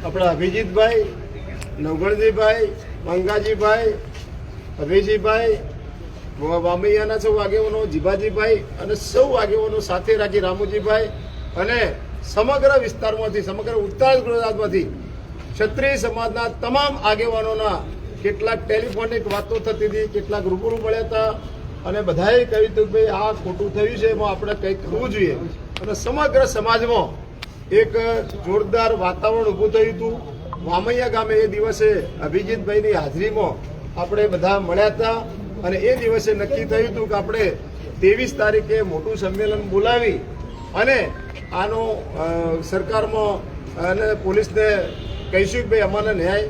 આપણા અભિજીતભાઈ, નવગણજીભાઈ, મંગાજીભાઈ, અભયજીભાઈ, વામૈયાના સૌ આગેવાનો, જીભાજીભાઈ અને સૌ આગેવાનો સાથે રાખી રામુજીભાઈ અને સમગ્ર વિસ્તારમાંથી, સમગ્ર ઉત્તર ગુજરાતમાંથી ક્ષત્રિય સમાજના તમામ આગેવાનોના કેટલાક ટેલિફોનિક વાતો થતી હતી, કેટલાક રૂબરૂ મળ્યા હતા અને બધાએ કહ્યું હતું કે ભાઈ આ ખોટું થયું છે, એમાં આપણે કંઈક કરવું જોઈએ. અને સમગ્ર સમાજમાં એક જોરદાર વાતાવરણ ઊભું થયું હતું. વામૈયા ગામે એ દિવસે અભિજીતભાઈની હાજરીમાં આપણે બધા મળ્યા હતા અને એ દિવસે નક્કી થયું હતું કે આપણે 23 તારીખે મોટું સંમેલન બોલાવી અને આનો સરકારમાં અને પોલીસને કહીશું કે ભાઈ અમારે ન્યાય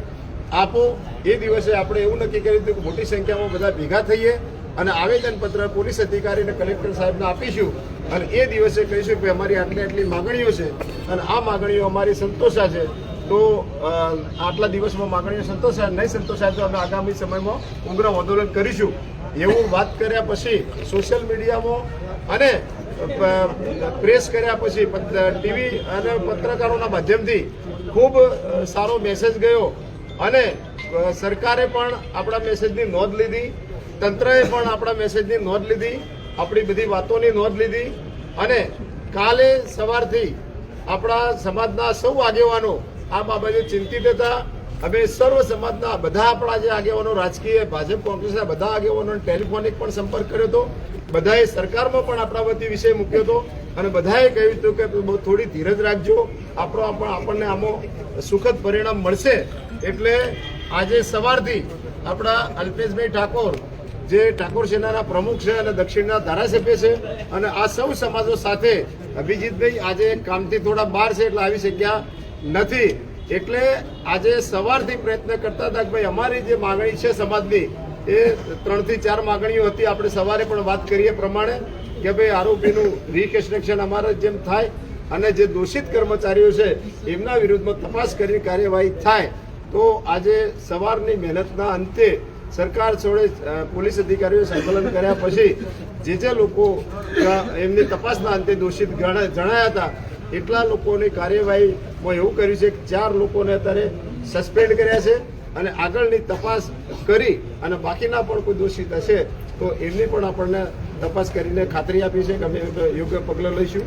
આપો. એ દિવસે આપણે એવું નક્કી કર્યું હતું કે મોટી સંખ્યામાં બધા ભેગા થઈએ અને આવેદનપત્ર પોલીસ અધિકારી અને કલેક્ટર સાહેબને આપીશું અને એ દિવસે કહીશું કે અમારી આટલી આટલી માગણીઓ છે અને આ માગણીઓ અમારી સંતોષા છે, તો આટલા દિવસમાં માગણીઓ સંતોષાય, નહીં સંતોષાય તો અમે આગામી સમયમાં ઉગ્ર આંદોલન કરીશું. એવું વાત કર્યા પછી સોશિયલ મીડિયામાં અને પ્રેસ કર્યા પછી ટીવી અને પત્રકારોના માધ્યમથી ખૂબ સારો મેસેજ ગયો અને સરકારે પણ આપણા મેસેજની નોંધ લીધી, તંત્રએ પણ આપણા મેસેજની નોંધ લીધી, આપણી બધી વાતોની નોંધ લીધી અને કાલે સવારથી આપણા સમાજના સૌ આગેવાનો આ બાબતે ચિંતિત હતા. અમે સર્વ સમાજના બધા આપણા જે આગેવાનો, રાજકીય ભાજપ કોંગ્રેસના બધા આગેવાનોને ટેલિફોનિક પણ સંપર્ક કર્યો હતો. બધાએ સરકારમાં પણ આપણા વતી વિષય મૂક્યો હતો અને બધાએ કહ્યું હતું કે થોડી ધીરજ રાખજો, આપણને આમાં સુખદ પરિણામ મળશે. એટલે આજે સવારથી આપણા અલ્પેશભાઈ ઠાકોર, જે ઠાકોર સેનાના પ્રમુખ છે અને દક્ષિણના ધારાસભ્ય છે, અને આ સૌ સમાજો સાથે અભિજીતભાઈ આજે કામથી થોડા બહાર છે એટલે આવી શક્યા નથી. એટલે આજે સવારથી પ્રયત્ન કરતા હતા કે ભાઈ અમારી જે માગણી છે સમાજની એ 3 થી 4 માગણીઓ હતી. આપણે સવારે પણ વાત કરીએ પ્રમાણે કે ભાઈ આરોપીનું રિકન્સ્ટ્રક્શન અમારે જેમ થાય અને જે દોષિત કર્મચારીઓ છે એમના વિરુદ્ધમાં તપાસ કરી કાર્યવાહી થાય. તો આજે સવારની મહેનતના અંતે સરકાર જોડે પોલીસ અધિકારીઓ સંકલન કર્યા પછી જે લોકો એમની તપાસના અંતે દોષિત જણાયા હતા એટલા લોકોની કાર્યવાહીમાં એવું કર્યું છે કે 4 લોકોને અત્યારે સસ્પેન્ડ કર્યા છે અને આગળની તપાસ કરી અને બાકીના પણ કોઈ દોષિત હશે તો એમની પણ આપણને તપાસ કરીને ખાતરી આપી છે કે અમે યોગ્ય પગલાં લઈશું.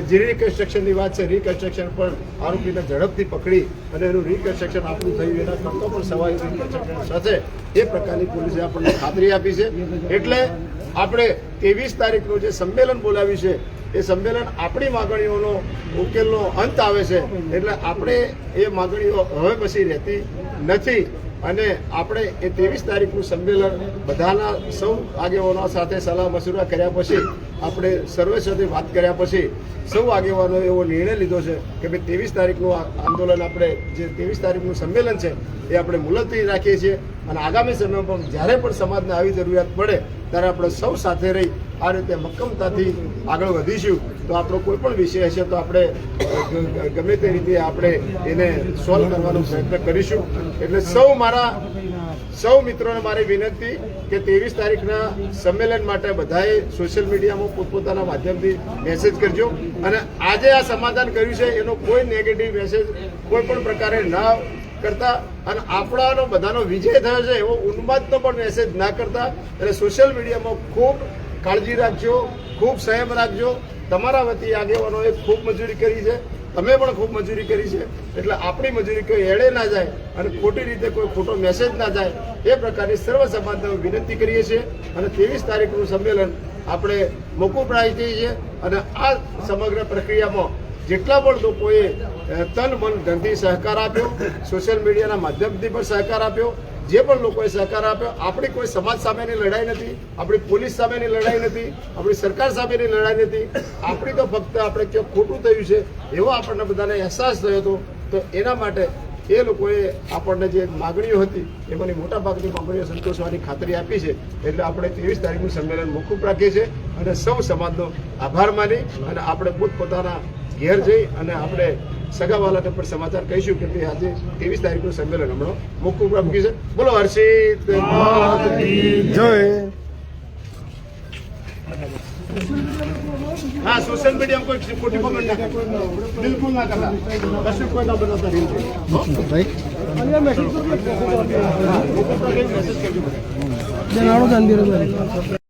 જે રિકન્સ્ટ્રક્શનની વાત છે, રિકન્સ્ટ્રક્શન પર આરોપીને ઝડપથી પકડી અને એનું રિકન્સ્ટ્રક્શન આપણું થયું એના કરતાં પણ સવાઈ રિકન્સ્ટ્રક્શન સાથે એ પ્રકારની પોલીસે આપણને ખાતરી આપી છે. એટલે આપણે 23 તારીખનું જે સંમેલન બોલાવ્યું છે એ સંમેલન આપણી માગણીઓનો ઉકેલનો અંત આવે છે. એટલે આપણે એ માગણીઓ હવે પછી રહેતી નથી અને આપણે એ 23 તારીખનું સંમેલન બધાના સૌ આગેવાનો સાથે સલાહ મસૂરા કર્યા પછી આપણે સર્વે સાથે વાત કર્યા પછી સૌ આગેવાનો એવો નિર્ણય લીધો છે કે ભાઈ 23 તારીખનું આંદોલન, આપણે જે 23 તારીખનું સંમેલન છે એ આપણે મુલતવી રાખીએ છીએ અને આગામી સમયમાં પણ જ્યારે પણ સમાજને આવી જરૂરિયાત પડે ત્યારે આપણે સૌ સાથે રહી આ રીતે મક્કમતાથી આગળ વધીશું. તો આપણો કોઈ પણ વિષય હશે તો આપણે ગમે તે રીતે આપણે એને સોલ્વ કરવાનો પ્રયત્ન કરીશું. એટલે સૌ મિત્રોને મારી વિનંતી કે 23 તારીખના સંમેલન માટે બધાએ સોશિયલ મીડિયામાં પોતપોતાના માધ્યમથી મેસેજ કરજો અને આજે આ સમાધાન કર્યું છે એનો કોઈ નેગેટિવ મેસેજ કોઈ પણ પ્રકારે ના કરતા અને આપણાનો બધાનો વિજય થયો છે એવો ઉન્માદનો પણ મેસેજ ના કરતા. એટલે સોશિયલ મીડિયામાં ખૂબ કાળજી રાખજો, ખૂબ સંયમ રાખજો. તમારા વતી આગેવાનોએ ખૂબ મજૂરી કરી છે, તમે પણ ખૂબ મજૂરી કરી છે. એટલે આપણી મજૂરી કોઈ એળે ના જાય અને ખોટી રીતે કોઈ ખોટો મેસેજ ના જાય એ પ્રકારની સર્વ સમાજને વિનંતી કરીએ છીએ. અને 23 તારીખનું સંમેલન આપણે મોકૂફ રાખીએ છીએ અને આ સમગ્ર પ્રક્રિયામાં જેટલા પણ લોકોએ તન મન ધનથી સહકાર આપ્યો, સોશિયલ મીડિયાના માધ્યમથી પણ સહકાર આપ્યો, જે પણ લોકોએ સહકાર આપ્યો, આપણી કોઈ સમાજ સામેની લડાઈ નથી, આપણી પોલીસ સામેની લડાઈ નથી, આપણી સરકાર સામેની લડાઈ નથી. આપણી તો ફક્ત આપણે ક્યાંક ખોટું થયું છે એવો આપણને બધાને અહેસાસ થયો હતો. તો એના માટે એ લોકોએ આપણને જે માગણીઓ હતી એમાંની મોટાભાગની માગણીઓ સંતોષવાની ખાતરી આપી છે. એટલે આપણે 23 તારીખનું સંમેલન મોકૂફ રાખીએ છીએ અને સૌ સમાજનો આભાર માની અને આપણે પોતપોતાના ઘેર જઈ અને આપણે સગાવાલાને પણ સમાચાર કહીશું કે આજે 23 તારીખનું સંમેલન હમણાં મોકૂફ રાખ્યું છે. બોલો હર્ષિત જય. હા સોશિયલ મીડિયામાં કોઈ ખોટી કોમેન્ટ ના કરતા, બિલકુલ ના કરતા, કશું કોઈ ના બનાવતા રીલ ભાઈ મેસેજ કરજો.